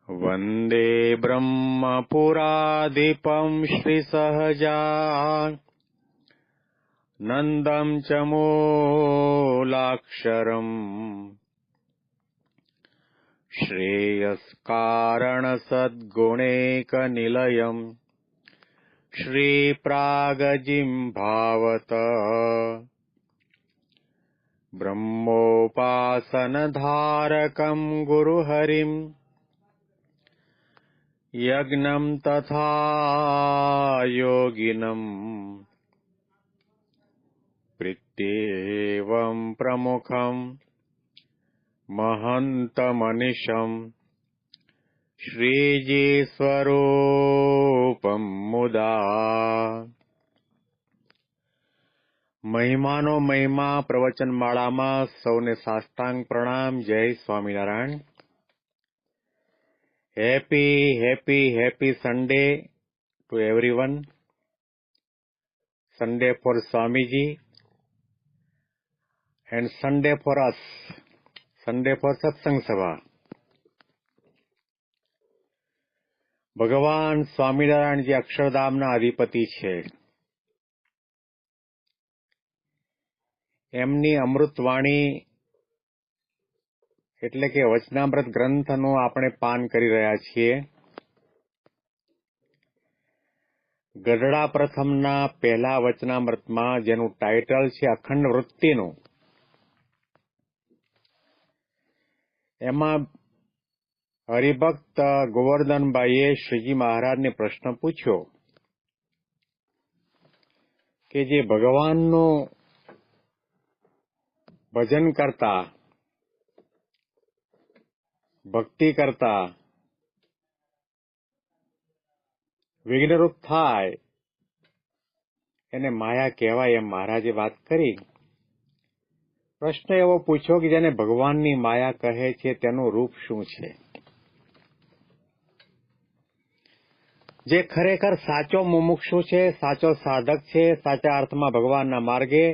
वन्दे ब्रह्मपुराधिपम् श्रीसहजानन्दम् च मूलाक्षरम् श्रेयस्कारणसद्गुणैकनिलयम् श्रीप्रागजिह्वावत ब्रह्मोपासनधारकम् गुरुहरिम् यज्ञम् तथा योगिनम् प्रीत्येवम् प्रमुखम् महन्तमनिशम् श्रीजीस्वरूपम् मुदा। મહિમાનો મહિમા પ્રવચનમાળામાં સૌને સાષ્ટાંગ પ્રણામ. જય Swaminarayan. Happy Sunday to everyone. Sunday for Swamiji and Sunday for us. Sunday for satsang sabha. ભગવાન સ્વામિનારાયણ જે અક્ષરધામના અધિપતિ છે, એમની અમૃતવાણી એટલે કે વચનામૃત ગ્રંથનું આપણે પાન કરી રહ્યા છીએ. ગઢડા પ્રથમના પહેલા વચનામૃતમાં જેનું ટાઇટલ છે અખંડ વૃત્તિનું, એમાં હરિભક્ત ગોવર્ધનભાઈએ શ્રીજી મહારાજને પ્રશ્ન પૂછ્યો કે જે ભગવાનનું ભજન કરતા, ભક્તિ કરતા વિઘ્નરૂપ થાય એને માયા કહેવાય, એમ મહારાજે વાત કરી. પ્રશ્ન એવો પૂછ્યો કે જેને ભગવાનની માયા કહે છે તેનું રૂપ શું છે? જે ખરેખર સાચો મુમુક્ષુ છે, સાચો સાધક છે, સાચા અર્થમાં ભગવાનના માર્ગે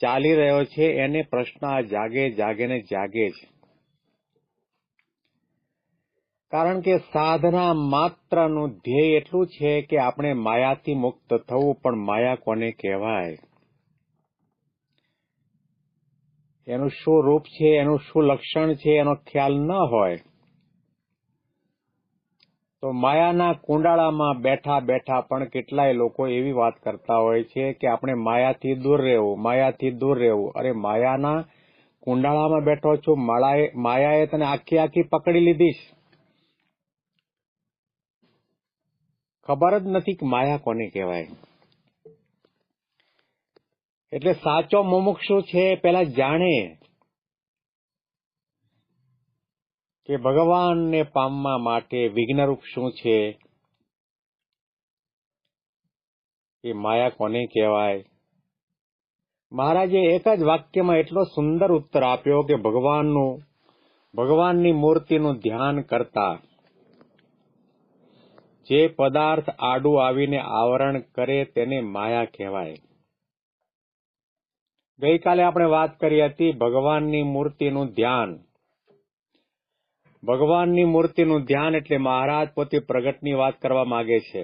ચાલી રહ્યો છે, એને પ્રશ્ન જાગે ને જાગે છે. કારણ કે સાધના માત્રનું ધ્યેય એટલું છે કે આપણે માયાથી મુક્ત થવું. પણ માયા કોને કહેવાય, એનું શું રૂપ છે, એનું શું લક્ષણ છે, એનો ખ્યાલ ન હોય તો માયાના કુંડાળામાં બેઠા બેઠા પણ કેટલાય લોકો એવી વાત કરતા હોય છે કે આપણે માયાથી દૂર રહેવું, માયાથી દૂર રહેવું. અરે માયાના કુંડાળામાં બેઠો છું, માયાએ તને આખી પકડી લીધી. ખબર જ નથી કે માયા કોને કહેવાય. એટલે સાચો મુમુક્ષુ છે પેલા જાણે કે ભગવાનને પામવા માટે વિઘ્નરૂપ શું છે, એ માયા કોને કહેવાય. મહારાજે એક જ વાક્યમાં એટલો સુંદર ઉત્તર આપ્યો કે ભગવાનની મૂર્તિનું ધ્યાન કરતા જે પદાર્થ આડું આવીને આવરણ કરે તેને માયા કહેવાય. ગઈકાલે આપણે વાત કરી હતી ભગવાનની મૂર્તિનું ધ્યાન. ભગવાનની મૂર્તિનું ધ્યાન એટલે મહારાજ પોતે પ્રગટની વાત કરવા માંગે છે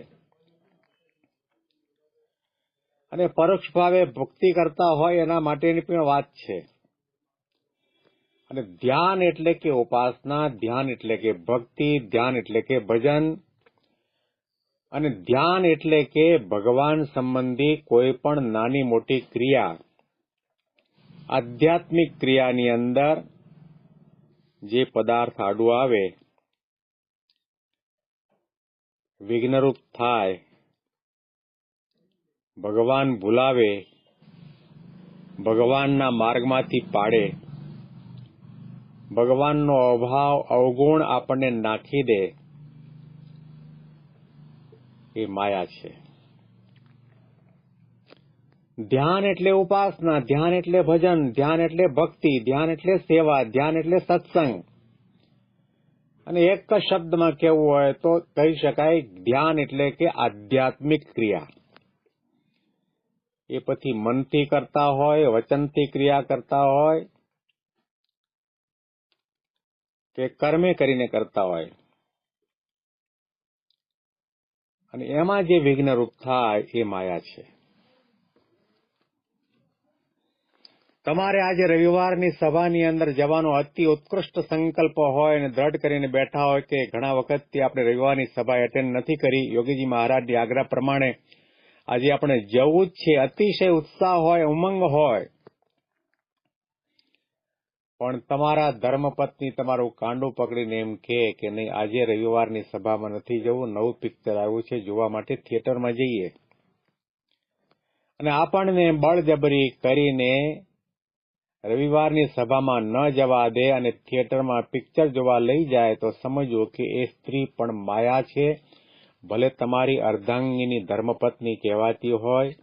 અને પરોક્ષ ભાવે ભક્તિ કરતા હોય એના માટેની પણ વાત છે. અને ધ્યાન એટલે કે ઉપાસના, ધ્યાન એટલે કે ભક્તિ, ધ્યાન એટલે કે ભજન, અને ધ્યાન એટલે કે ભગવાન સંબંધી કોઈ પણ નાની મોટી ક્રિયા, આધ્યાત્મિક ક્રિયાની અંદર જે પદાર્થ આડું આવે, વિઘ્નરૂપ થાય, ભગવાન ભૂલાવે, ભગવાનના માર્ગમાંથી પાડે, ભગવાનનો અભાવ અવગુણ આપણને નાખી દે, એ માયા છે. ધ્યાન એટલે ઉપાસના, ધ્યાન એટલે ભજન, ધ્યાન એટલે ભક્તિ, ધ્યાન એટલે સેવા, ધ્યાન એટલે સત્સંગ. અને એક જ શબ્દમાં કહેવું હોય તો કહી શકાય ધ્યાન એટલે કે આધ્યાત્મિક ક્રિયા. એ પછી મનથી કરતા હોય, વચનથી ક્રિયા કરતા હોય કે કર્મે કરીને કરતા હોય, અને એમાં જે વિઘ્નરૂપ થાય એ માયા છે. તમારે આજે રવિવારની સભાની અંદર જવાનો અતિ ઉત્કૃષ્ટ સંકલ્પ હોય અને દ્રઢ કરીને બેઠા હોય કે ઘણા વખતથી આપણે રવિવારની સભા એટેન્ડ નથી કરી, યોગીજી મહારાજની આજ્ઞા પ્રમાણે આજે આપણે જવું જ છે, અતિશય ઉત્સાહ હોય, ઉમંગ હોય, પણ તમારા ધર્મપત્ની તમારું કાંડું પકડીને એમ કે નહીં, આજે રવિવારની સભામાં નથી જવું, નવું પિક્ચર આવ્યું છે, જોવા માટે થિયેટરમાં જઈએ. અને આપણને બળજબરી કરીને રવિવારની સભામાં ન જવા દે અને થિયેટરમાં પિક્ચર જોવા લઈ જાય તો સમજો કે એ સ્ત્રી પણ માયા છે. ભલે તમારી અર્ધાંગીની ધર્મપત્ની કહેવાતી હોય,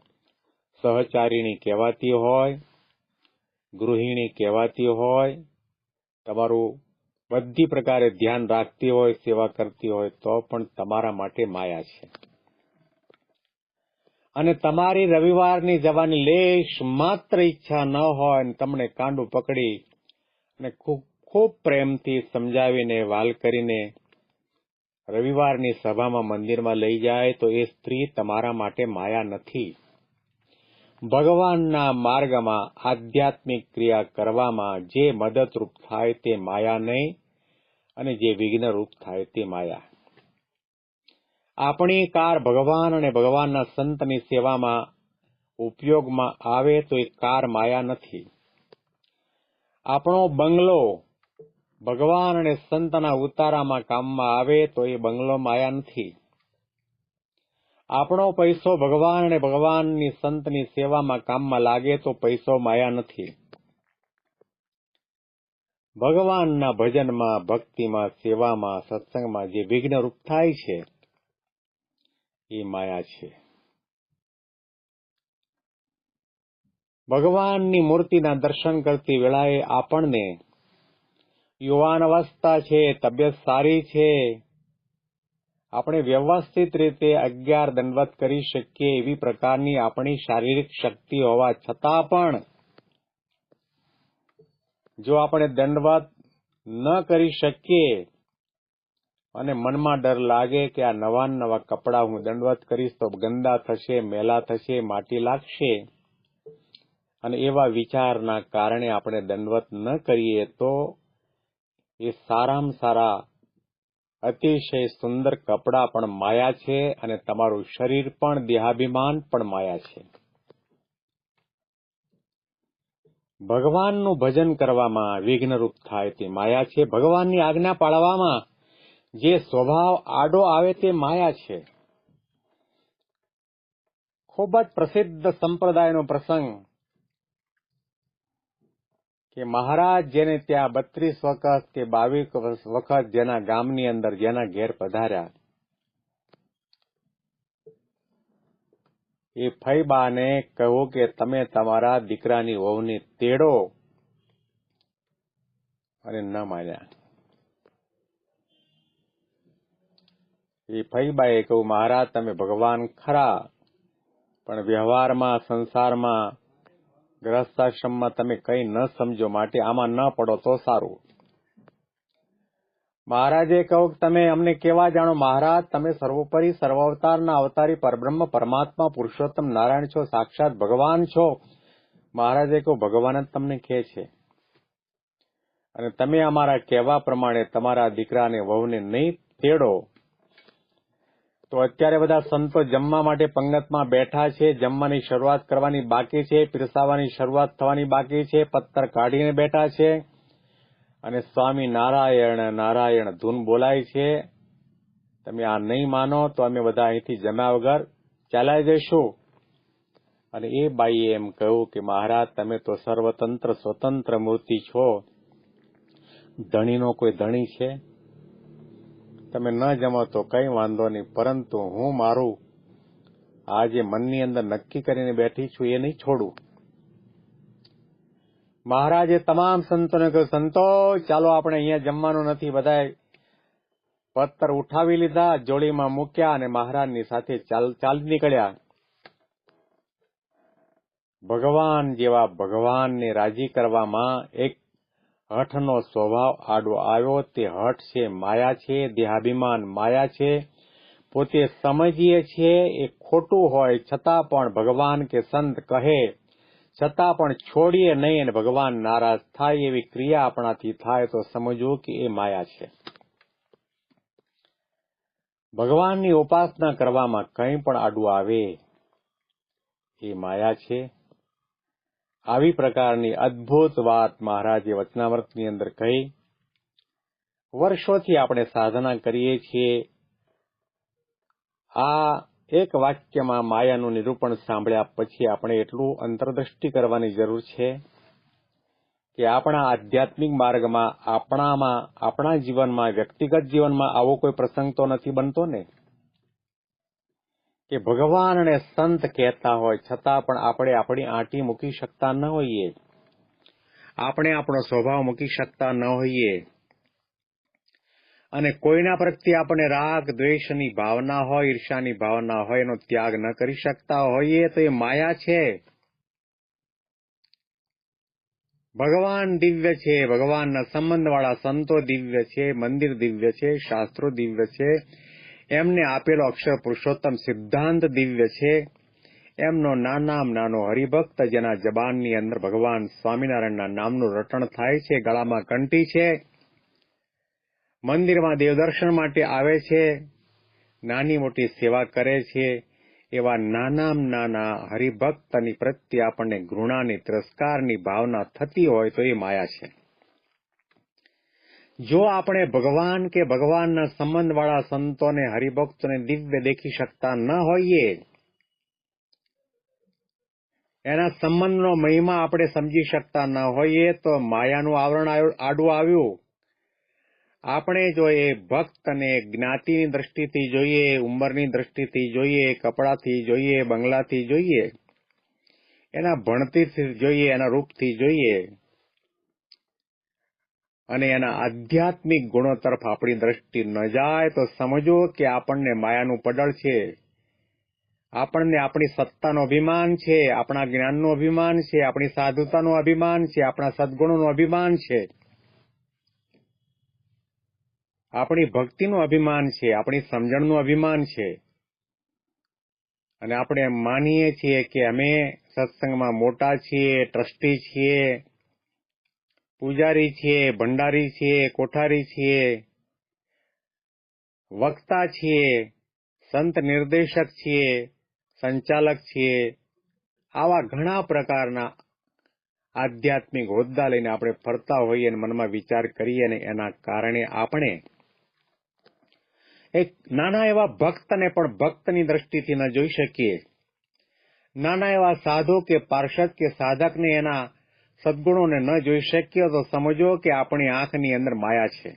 સહચારીણી કહેવાતી હોય, ગૃહિણી કહેવાતી હોય, તમારું બધી પ્રકારે ધ્યાન રાખતી હોય, સેવા કરતી હોય, તો પણ તમારા માટે માયા છે. અને તમારી રવિવારની જવાની લેશ માત્ર ઈચ્છા ન હોય અને તમને કાંડું પકડી અને ખૂબ પ્રેમથી સમજાવીને વાલ કરીને રવિવારની સભામાં મંદિરમાં લઈ જાય તો એ સ્ત્રી તમારા માટે માયા નથી. ભગવાનના માર્ગમાં આધ્યાત્મિક ક્રિયા કરવામાં જે મદદરૂપ થાય તે માયા નહીં, અને જે વિઘ્નરૂપ થાય તે માયા. આપણી કાર ભગવાન અને ભગવાનના સંતની સેવામાં ઉપયોગમાં આવે તો એ કાર માયા નથી. આપણો બંગલો ભગવાન અને સંતના ઉતારામાં કામમાં આવે તો એ બંગલો માયા નથી. આપણો પૈસો ભગવાન અને ભગવાનની સંતની સેવામાં કામમાં લાગે તો પૈસો માયા નથી. ભગવાનના ભજનમાં, ભક્તિમાં, સેવામાં, સત્સંગમાં જે વિઘ્નરૂપ થાય છે એ માયા છે. ભગવાનની મૂર્તિના દર્શન કરતી વેળાએ આપણને યુવાન અવસ્થા છે, તબિયત સારી છે, આપણે વ્યવસ્થિત રીતે 11 દંડવત કરી શકીએ એવી પ્રકારની આપણી શારીરિક શક્તિ હોવા છતાં પણ જો આપણે દંડવત ન કરી શકીએ અને મનમાં ડર લાગે કે આ નવા કપડાં હું દંડવત કરીશ તો ગંદા થશે, મેલા થશે, માટી લાગશે, અને એવા વિચારના કારણે આપણે દંડવત ન કરીએ તો એ સારામાં સારા અતિશય સુંદર કપડાં પણ માયા છે અને તમારું શરીર પણ, દેહાભિમાન પણ માયા છે. ભગવાનનું ભજન કરવામાં વિઘ્નરૂપ થાય તે માયા છે. ભગવાનની આજ્ઞા પાળવામાં જે સ્વભાવ આડો આવે તે માયા છે. ખૂબ જ પ્રસિદ્ધ સંપ્રદાયનો પ્રસંગ કે મહારાજ જેને ત્યાં 32 વખત કે 22 વખત જેના ગામની અંદર જેના ઘેર પધાર્યા, એ ફઈબાને કહ્યું કે તમે તમારા દીકરાની વહુને તેડો, અને ન માન્યા. એ ફઈબાએ કહ્યું, મહારાજ તમે ભગવાન ખરા, પણ વ્યવહારમાં, સંસારમાં, ગ્રહસ્થાશ્રમમાં તમે કંઈ ન સમજો, માટે આમાં ન પડો તો સારું. મહારાજે કહ્યું કે તમે અમને કેવા જાણો? મહારાજ તમે સર્વોપરી સર્વાવતારના અવતારી પરબ્રહ્મ પરમાત્મા પુરુષોત્તમ નારાયણ છો, સાક્ષાત ભગવાન છો. મહારાજે કહ્યું ભગવાન જ તમને કહે છે, અને તમે અમારા કહેવા પ્રમાણે તમારા દીકરાને વહુને નહીં તેડો તો અત્યારે બધા સંતો જમવા માટે પંગતમાં બેઠા છે, જમવાની શરૂઆત કરવાની બાકી છે, પીરસાવાની શરૂઆત થવાની બાકી છે, પત્તર કાઢીને બેઠા છે, અને સ્વામી નારાયણ નારાયણ ધૂન બોલાય છે. તમે આ નહીં માનો તો અમે બધા અહીંથી જમ્યા વગર ચાલ્યા જઈશું. અને એ બાઈએ એમ કહ્યું કે મહારાજ તમે તો સર્વતંત્ર સ્વતંત્ર મૂર્તિ છો, ધણીનો કોઈ ધણી છે? તમે ન જમો તો કઈ વાંધો નહીં, પરંતુ હું મારું આ જે મનની અંદર નક્કી કરીને બેઠી છું એ નહીં છોડું. મહારાજે તમામ સંતોને કહ્યું, સંતો ચાલો આપણે અહીંયા જમવાનું નથી. બધાએ પત્તર ઉઠાવી લીધા, જોડીમાં મૂક્યા અને મહારાજની સાથે ચાલી નીકળ્યા. ભગવાન જેવા ભગવાનને રાજી કરવામાં એક હઠનો સ્વભાવ આડો આવ્યો. તે હઠ છે માયા છે, દેહાભિમાન માયા છે, પોતે સમજીએ છીએ એ ખોટું હોય છતાં પણ ભગવાન કે સંત કહે છતાં પણ છોડીએ નહીં અને ભગવાન નારાજ થાય એવી ક્રિયા આપણાથી થાય તો સમજવું કે એ માયા છે. ભગવાનની ઉપાસના કરવામાં કંઈ પણ આડું આવે એ માયા છે. આવી પ્રકારની અદ્ભુત વાત મહારાજે વચનામૃતની અંદર કહી. વર્ષોથી આપણે સાધના કરીએ છીએ. આ એક વાક્યમાં માયાનું નિરૂપણ સાંભળ્યા પછી આપણે એટલું અંતર્દૃષ્ટિ કરવાની જરૂર છે કે આપણા આધ્યાત્મિક માર્ગમાં આપણા જીવનમાં વ્યક્તિગત જીવનમાં આવો કોઈ પ્રસંગ તો નથી બનતો ને કે ભગવાન અને સંત કહેતા હોય છતાં પણ આપણે આપણી આંટી મૂકી શકતા ન હોઈએ, આપણે આપણો સ્વભાવ મૂકી શકતા ન હોઈએ અને કોઈના પ્રત્યે આપણે રાગ દ્વેષની ભાવના હોય, ઈર્ષાની ભાવના હોય, એનો ત્યાગ ન કરી શકતા હોઈએ તો એ માયા છે. ભગવાન દિવ્ય છે, ભગવાનના સંબંધવાળા સંતો દિવ્ય છે, મંદિર દિવ્ય છે, શાસ્ત્રો દિવ્ય છે, એમને આપેલો અક્ષર પુરુષોત્તમ સિદ્ધાંત દિવ્ય છે. એમનો નાનામાં નાનો હરિભક્ત જેના જબાનની અંદર ભગવાન સ્વામિનારાયણના નામનું રટણ થાય છે, ગળામાં કંઠી છે, મંદિરમાં દેવદર્શન માટે આવે છે, નાની મોટી સેવા કરે છે, એવા નાનામાં નાના હરિભક્તની પ્રત્યે આપણને ઘૃણાની તિરસ્કારની ભાવના થતી હોય તો એ માયા છે. જો આપણે ભગવાન કે ભગવાનના સંબંધવાળા સંતોને હરિભક્તોને દિવ્ય દેખી શકતા ન હોઈએ, એના સંબંધનો મહિમા આપણે સમજી શકતા ન હોઈએ તો માયાનું આવરણ આડું આવ્યું. આપણે જો એ ભક્તને જ્ઞાતિની દ્રષ્ટિથી જોઈએ, ઉંમરની દ્રષ્ટિથી જોઈએ, કપડાથી જોઈએ, બંગલાથી જોઈએ, એના ભણતીથી જોઈએ, એના રૂપથી જોઈએ અને એના આધ્યાત્મિક ગુણો તરફ આપણી દ્રષ્ટિ ન જાય તો સમજો કે આપણને માયાનું પડળ છે. આપણને આપણી સત્તાનો અભિમાન છે, આપણા જ્ઞાનનું અભિમાન છે, આપણી સાધુતાનું અભિમાન છે, આપણા સદગુણોનું અભિમાન છે, આપણી ભક્તિનું અભિમાન છે, આપણી સમજણનું અભિમાન છે અને આપણે એમ માનીએ છીએ કે અમે સત્સંગમાં મોટા છીએ, ટ્રસ્ટી છીએ, પૂજારી છીએ, ભંડારી છીએ, કોઠારી છીએ, વક્તા છીએ, સંત નિર્દેશક છીએ, સંચાલક છીએ. આવા ઘણા પ્રકારના આધ્યાત્મિક હોદ્દા લઈને આપણે ફરતા હોઈએ અને મનમાં વિચાર કરીએ અને એના કારણે આપણે એક નાના એવા ભક્તને પણ ભક્તની દ્રષ્ટિથી ન જોઈ શકીએ. નાના એવા સાધુ કે પાર્ષદ કે સાધકને એના સદગુણોને ન જોઈ શકીએ તો સમજો કે આપણી આંખની અંદર માયા છે.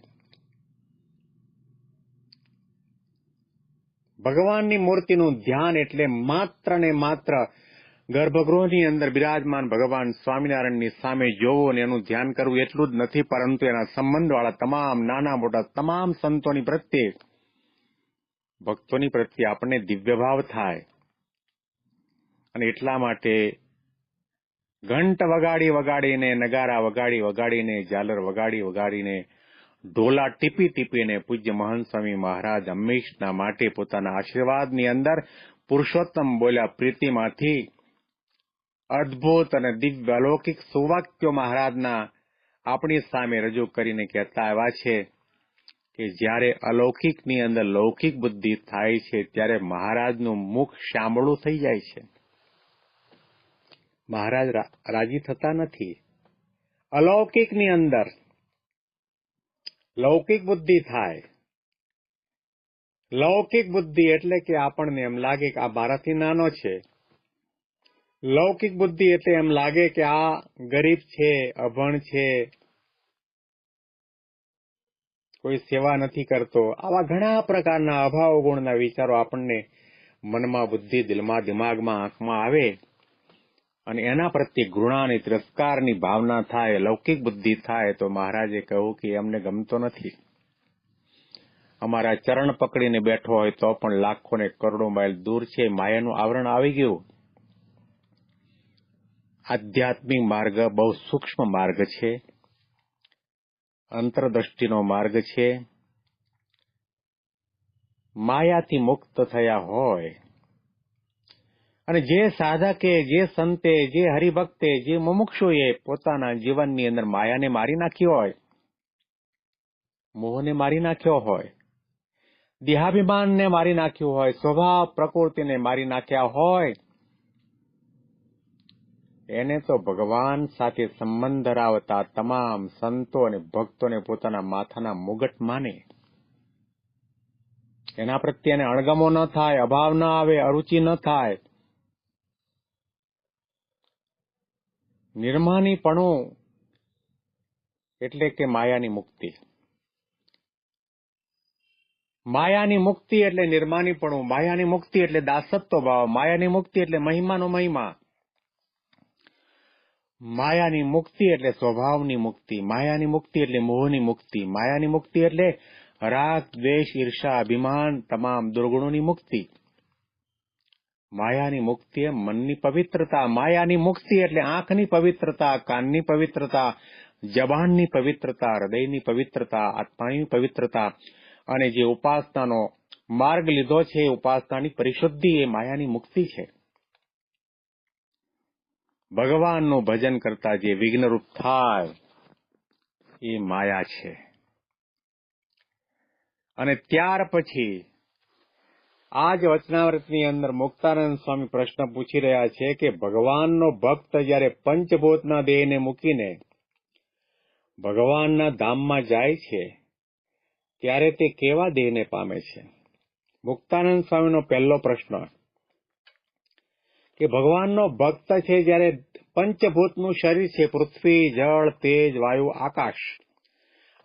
ભગવાનની મૂર્તિનું ધ્યાન એટલે માત્ર ને માત્ર ગર્ભગૃહની અંદર બિરાજમાન ભગવાન સ્વામિનારાયણની સામે જોવું અને એનું ધ્યાન કરવું એટલું જ નથી, પરંતુ એના સંબંધવાળા તમામ નાના મોટા તમામ સંતોની પ્રત્યે, ભક્તોની પ્રત્યે આપણને દિવ્ય ભાવ થાય. અને એટલા માટે ઘંટ વગાડી વગાડીને, નગારા વગાડી વગાડીને, ઝાલર વગાડી વગાડીને, ઢોલા ટીપી ટીપીને પૂજ્ય મહંત સ્વામી મહારાજ હંમેશના માટે પોતાના આશીર્વાદની અંદર પુરુષોત્તમ બોલ્યા પ્રીતિમાંથી અદ્ભુત અને દિવ્ય અલૌકિક સુવાક્યો મહારાજના આપણી સામે રજૂ કરીને કહેતા આવ્યા છે કે જ્યારે અલૌકિકની અંદર લૌકિક બુદ્ધિ થાય છે ત્યારે મહારાજનું મુખ શામળું થઈ જાય છે. મહારાજ રાજી થતા નથી. અલૌકિકની અંદર લૌકિક બુદ્ધિ થાય. લૌકિક બુદ્ધિ એટલે કે આપણને એમ લાગે કે આ મારાથી નાનો છે. લૌકિક બુદ્ધિ એટલે એમ લાગે કે આ ગરીબ છે, અભણ છે, કોઈ સેવા નથી કરતો. આવા ઘણા પ્રકારના અભાવ ગુણના વિચારો આપણને મનમાં, બુદ્ધિ, દિલમાં, દિમાગમાં, આંખમાં આવે અને એના પ્રત્યે ઘૃણા અને તિરસ્કારની ભાવના થાય, લૌકિક બુદ્ધિ થાય તો મહારાજે કહ્યું કે અમને ગમતો નથી. અમારા ચરણ પકડીને બેઠો હોય તો પણ લાખો ને કરોડો માઇલ દૂર છે. માયાનું આવરણ આવી ગયું. આધ્યાત્મિક માર્ગ બહુ સૂક્ષ્મ માર્ગ છે, અંતરદ્રષ્ટિનો માર્ગ છે. માયાથી મુક્ત થયા હોય અને જે સાધકે, જે સંતે, જે હરિભક્તે, જે મુમુક્ષુએ પોતાના જીવનની અંદર માયાને મારી નાખી હોય, મોહને મારી નાખ્યો હોય, દેહાભિમાનને મારી નાખ્યું હોય, સ્વભાવ પ્રકૃતિને મારી નાખ્યા હોય, એને તો ભગવાન સાથે સંબંધ ધરાવતા તમામ સંતો અને ભક્તોને પોતાના માથાના મુગટ માને. એના પ્રત્યે એને અણગમો ન થાય, અભાવ ન આવે, અરુચિ ન થાય. નિર્માનીપણું એટલે કે માયાની મુક્તિ. માયાની મુક્તિ એટલે નિર્માનીપણું, માયાની મુક્તિ એટલે દાસત્વ ભાવ, માયાની મુક્તિ એટલે મહિમાનો મહિમા, માયાની મુક્તિ એટલે સ્વભાવની મુક્તિ, માયાની મુક્તિ એટલે મોહની મુક્તિ, માયાની મુક્તિ એટલે રાગ, દ્વેષ, ઈર્ષા, અભિમાન તમામ દુર્ગુણોની મુક્તિ. માયાની મુક્તિ એ મનની પવિત્રતા, માયાની મુક્તિ એટલે આંખની પવિત્રતા, કાનની પવિત્રતા, જબાનની પવિત્રતા, હૃદયની પવિત્રતા, આત્માની પવિત્રતા અને જે ઉપાસનાનો માર્ગ લીધો છે એ ઉપાસનાની પરિશુદ્ધિ એ માયાની મુક્તિ છે. ભગવાનનું ભજન કરતા જે વિઘ્નરૂપ થાય એ માયા છે. અને ત્યાર પછી આ જ વચનામૃતની અંદર મુક્તાનંદ સ્વામી પ્રશ્ન પૂછી રહ્યા છે કે ભગવાનનો ભક્ત જ્યારે પંચભૂતના દેહને મૂકીને ભગવાનના ધામમાં જાય છે ત્યારે તે કેવા દેહને પામે છે? મુક્તાનંદ સ્વામીનો પહેલો પ્રશ્ન કે ભગવાનનો ભક્ત છે જ્યારે પંચભૂતનું શરીર છે, પૃથ્વી, જળ, તેજ, વાયુ, આકાશ,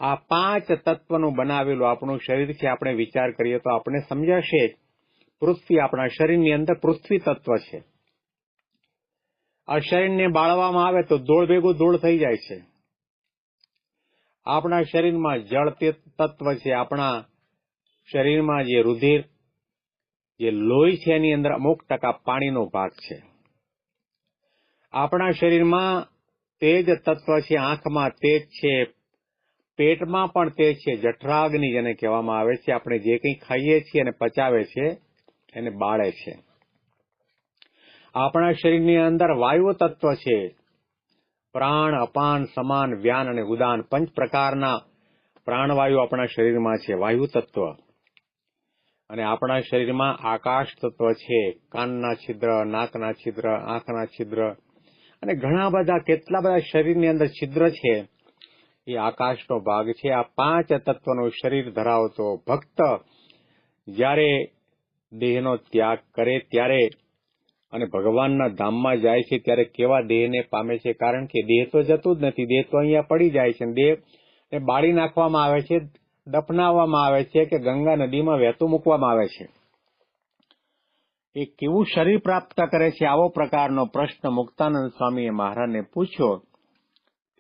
આ પાંચ તત્વનું બનાવેલું આપણું શરીર છે. આપણે વિચાર કરીએ તો આપણે સમજાશે પૃથ્વી, આપણા શરીરની અંદર પૃથ્વી તત્વ છે. આ શરીરને બાળવામાં આવે તો ધૂળ ભેગું ધૂળ થઈ જાય છે. આપણા શરીરમાં જળ તત્વ છે. આપણા શરીરમાં જે રુધિર, જે લોહી છે એની અંદર અમુક ટકા પાણીનો ભાગ છે. આપણા શરીરમાં તેજ તત્વ છે, આંખમાં તેજ છે, પેટમાં પણ તેજ છે, જઠરાગ્નિ જેને કહેવામાં આવે છે. આપણે જે કંઈ ખાઈએ છીએ અને પચાવે છે એને બાળે છે. આપણા શરીરની અંદર વાયુ તત્વ છે. પ્રાણ, અપાન, સમાન, વ્યાન અને ઉદાન, પંચ પ્રકારના પ્રાણવાયુ આપણા શરીરમાં છે, વાયુ તત્વ. અને આપણા શરીરમાં આકાશ તત્વ છે. કાનના છિદ્ર, નાકના છિદ્ર, આંખના છિદ્ર અને ઘણા બધા, કેટલા બધા શરીરની અંદર છિદ્ર છે એ આકાશનો ભાગ છે. આ પાંચ તત્વનું શરીર ધરાવતો ભક્ત જ્યારે દેહનો ત્યાગ કરે ત્યારે અને ભગવાનના ધામમાં જાય છે ત્યારે કેવા દેહને પામે છે? કારણ કે દેહ તો જતું જ નથી, દેહ તો અહીંયા પડી જાય છે. દેહને બાળી નાખવામાં આવે છે, દફનાવવામાં આવે છે કે ગંગા નદીમાં વહેતું મૂકવામાં આવે છે. એ કેવું શરીર પ્રાપ્ત કરે છે? આવો પ્રકારનો પ્રશ્ન મુક્તાનંદ સ્વામીએ મહારાજને પૂછ્યો.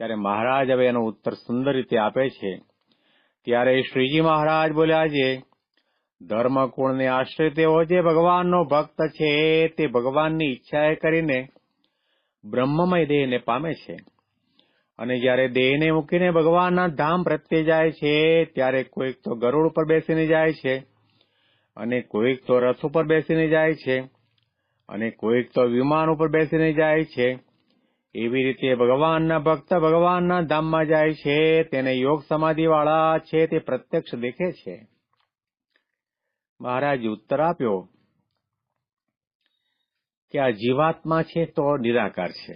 ત્યારે મહારાજ હવે એનો ઉત્તર સુંદર રીતે આપે છે. ત્યારે શ્રીજી મહારાજ બોલ્યા છે, ધર્મકુળને આશ્રિત એવો જે ભગવાનનો ભક્ત છે તે ભગવાનની ઈચ્છાએ કરીને બ્રહ્મમય દેહને પામે છે. અને જ્યારે દેહને મૂકીને ભગવાનના ધામ પ્રત્યે જાય છે ત્યારે કોઈક તો ગરુડ ઉપર બેસીને જાય છે, અને કોઈક તો રથ ઉપર બેસીને જાય છે, અને કોઈક તો વિમાન ઉપર બેસીને જાય છે. એવી રીતે ભગવાનના ભક્ત ભગવાનના ધામમાં જાય છે. તેને યોગ સમાધિવાળા છે તે પ્રત્યક્ષ દેખે છે. મહારાજે ઉત્તર આપ્યો કે આ જીવાત્મા છે તો નિરાકાર છે,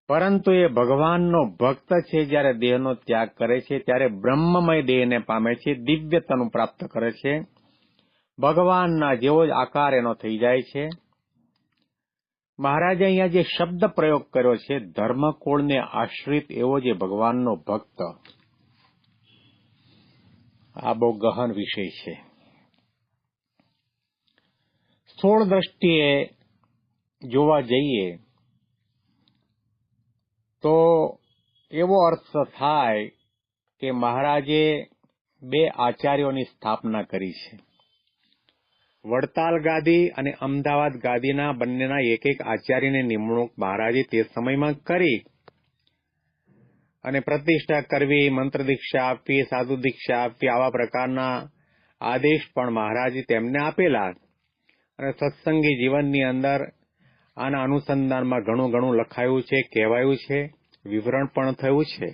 પરંતુ એ ભગવાનનો ભક્ત છે જ્યારે દેહનો ત્યાગ કરે છે ત્યારે બ્રહ્મમય દેહને પામે છે, દિવ્યતાનું પ્રાપ્ત કરે છે, ભગવાનના જેવો જ આકાર એનો થઈ જાય છે. મહારાજે અહીંયા જે શબ્દ પ્રયોગ કર્યો છે, ધર્મકુળને આશ્રિત એવો જે ભગવાનનો ભક્ત, આ બહુ ગહન વિષય છે. સ્થૂળ દ્રષ્ટિએ જોવા જઈએ તો એવો અર્થ થાય કે મહારાજે બે આચાર્યોની સ્થાપના કરી છે. વડતાલ ગાદી અને અમદાવાદ ગાદીના બંનેના એક એક આચાર્યની નિમણૂક મહારાજે તે સમયમાં કરી અને પ્રતિષ્ઠા કરવી, મંત્ર દીક્ષા આપવી, સાધુ દીક્ષા આપવી, આવા પ્રકારના આદેશ પણ મહારાજે તેમને આપેલા અને સત્સંગી જીવનની અંદર આના અનુસંધાનમાં ઘણું લખાયું છે, કહેવાયું છે, વિવરણ પણ થયું છે.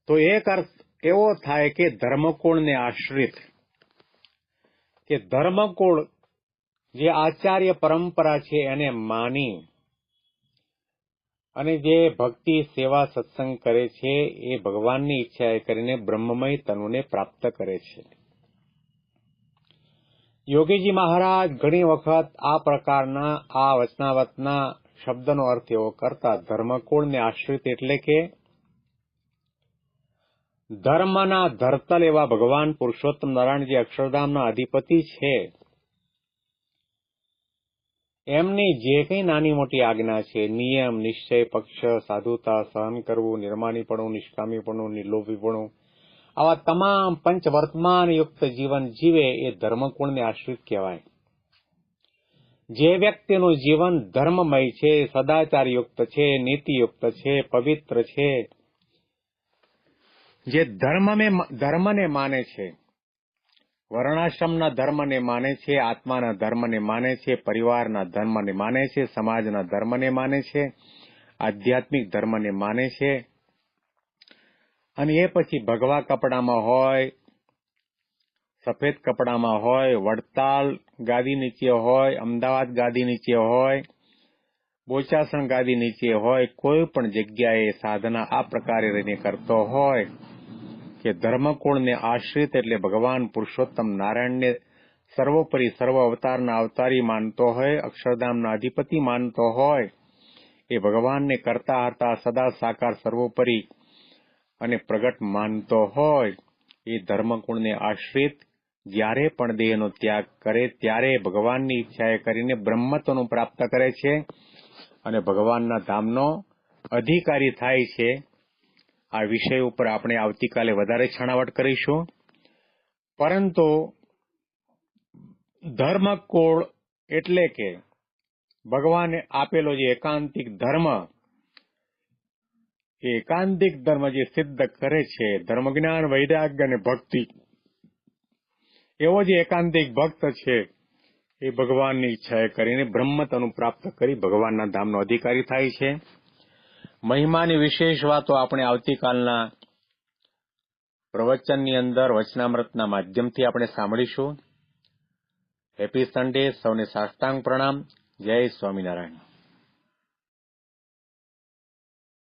તો એક અર્થ એવો થાય કે ધર્મકુળને આશ્રિત, કે ધર્મકુળ જે આચાર્ય પરંપરા છે એને માની અને જે ભક્તિ સેવા સત્સંગ કરે છે એ ભગવાનની ઈચ્છાએ કરીને બ્રહ્મમય તનુને પ્રાપ્ત કરે છે. યોગીજી મહારાજ ઘણી વખત આ પ્રકારના આ વચનાવતના શબ્દનો અર્થ એવો કરતા, ધર્મકુળને આશ્રિત એટલે કે ધર્મના ધરતલ એવા ભગવાન પુરુષોત્તમ નારાયણ જે અક્ષરધામના અધિપતિ છે એમની જે કંઈ નાની મોટી આજ્ઞા છે, નિયમ, નિશ્ચય, પક્ષ, સાધુતા, સહન કરવું, નિર્માણીપણું, નિષ્કામીપણું, નિર્લોભીપણું, આવા તમામ પંચવર્તમાન યુક્ત જીવન જીવે એ ધર્મકુળને આશ્રિત કહેવાય. જે વ્યક્તિનું જીવન ધર્મમય છે, સદાચારયુક્ત છે, નીતિયુક્ત છે, પવિત્ર છે, જે ધર્મને માને છે, વર્ણાશ્રમના ધર્મને માને છે, આત્માના ધર્મને માને છે, પરિવારના ધર્મને માને છે, સમાજના ધર્મને માને છે, આધ્યાત્મિક ધર્મને માને છે, અને એ પછી ભગવા કપડામાં હોય, સફેદ કપડામાં હોય, વડતાલ ગાદી નીચે હોય, અમદાવાદ ગાદી નીચે હોય, બોચાસણ ગાદી નીચે હોય, કોઈ પણ જગ્યાએ સાધના આ પ્રકારે રહીને કરતો હોય કે ધર્મકુળને આશ્રિત એટલે ભગવાન પુરુષોત્તમ નારાયણને સર્વોપરી સર્વ અવતારના અવતારી માનતો હોય, અક્ષરધામના અધિપતિ માનતો હોય, એ ભગવાનને કરતા હરતા સદા સાકાર સર્વોપરી અને પ્રગટ માનતો હોય, એ ધર્મકુળને આશ્રિત જ્યારે પણ દેહનો ત્યાગ કરે ત્યારે ભગવાનની ઈચ્છાએ કરીને બ્રહ્મત્વનું પ્રાપ્ત કરે છે અને ભગવાનના ધામનો અધિકારી થાય છે. આ વિષય ઉપર આપણે આવતીકાલે વધારે છણાવટ કરીશું. પરંતુ ધર્મકુળ એટલે કે ભગવાને આપેલો જે એકાંતિક ધર્મ, એ એકાંતિક ધર્મ જે સિદ્ધ કરે છે, ધર્મ જ્ઞાન વૈરાગ્ય અને ભક્તિ, એવો જે એકાંતિક ભક્ત છે એ ભગવાનની ઈચ્છાએ કરીને બ્રહ્મત્વનું પ્રાપ્ત કરી ભગવાનના ધામનો અધિકારી થાય છે. મહિમાની વિશેષ વાતો આપણે આવતીકાલના પ્રવચનની અંદર વચનામૃતના માધ્યમથી આપણે સાંભળીશું. હેપી સન્ડે, સૌને સાષ્ટાંગ પ્રણામ. જય સ્વામિનારાયણ.